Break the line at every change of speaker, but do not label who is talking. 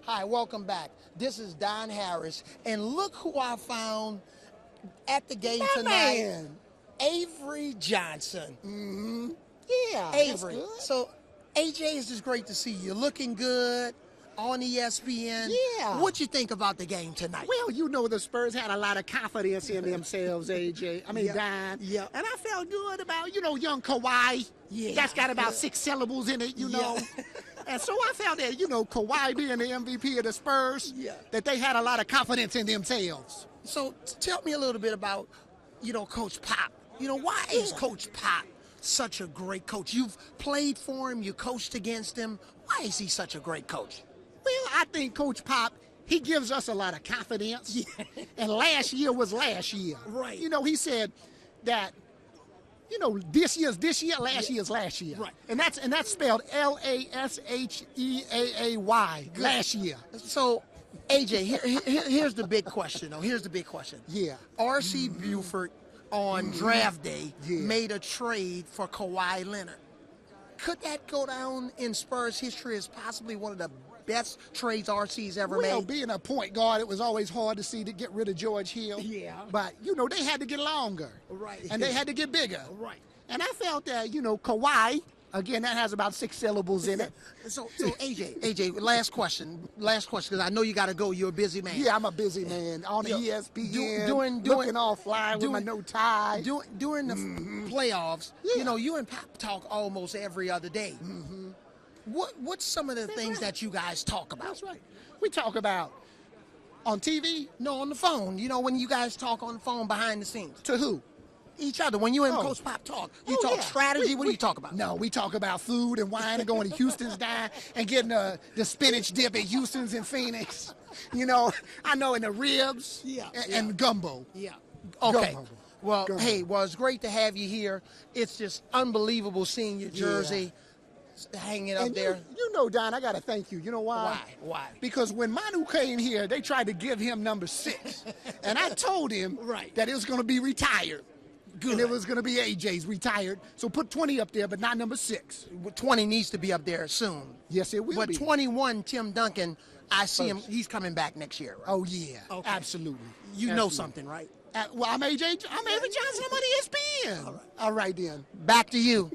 Hi, welcome back. This is Don Harris, and look who I found at the game
My
tonight.
man.
Avery Johnson.
Yeah, that's
Avery.
good.
So, AJ, it's just great to see you. Looking good on ESPN.
Yeah.
What you think about the game tonight?
Well, you know the Spurs had a lot of confidence in themselves, AJ. I mean,
Yeah.
Don.
Yeah.
And I felt good about, young Kawhi.
Yeah.
That's got about 6 syllables in it, you know. And so I felt that, Kawhi being the MVP of the Spurs,
Yeah.
that they had a lot of confidence in themselves.
So, tell me a little bit about, Coach Pop. Why is
Yeah.
Coach Pop such a great coach? You've played for him, you coached against him. Why is he such a great coach?
Well, I think Coach Pop, he gives us a lot of confidence. And last year was last year.
Right.
He said that, this year's this year, last year's last year.
Right.
And that's spelled LASHEAAY, last year.
So, AJ, here's the big question, though. Here's the big question.
Yeah.
R.C. Buford on draft day
Yeah.
made a trade for Kawhi Leonard. Could that go down in Spurs history as possibly one of the best trades RC's ever
Well,
made?
being a point guard, it was always hard to get rid of George Hill.
Yeah.
But, they had to get longer.
Right.
And they had to get bigger.
Right.
And I felt that, Kawhi, again, that has about 6 syllables in it.
So AJ, last question, because I know you got to go. You're a busy man.
Yeah, I'm a busy man on the ESPN,
doing-
looking all fly with my no tie.
During the playoffs,
Yeah.
you and Pop talk almost every other day. What's some of the things that you guys talk about?
That's right. We talk about on TV.
No, on the phone. When you guys talk on the phone behind the scenes.
To who?
Each other. When you and
Oh.
Coach Pop talk, you
Oh,
talk
yeah.
strategy. What do you talk about?
No, we talk about food and wine and going to Houston's dine and getting the spinach dip at Houston's in Phoenix. I know in the ribs and gumbo.
Yeah. Okay.
Gumbo.
Well,
Gumbo.
hey, it's great to have you here. It's just unbelievable seeing your jersey hanging up
And
there.
Don, I got to thank you. You know why?
Why?
Because when Manu came here, they tried to give him number 6. And I told him
Right.
that it was going to be retired.
Good.
And it was going to be AJ's retired. So put 20 up there, but not number 6.
20 needs to be up there soon.
Yes, it will
But
be.
21, Tim Duncan, I see him. He's coming back next year. Right?
Oh, yeah.
Okay.
Absolutely.
You know
Absolutely.
something, right?
Well, I'm Avery Johnson. I'm on ESPN. All right then.
Back to you.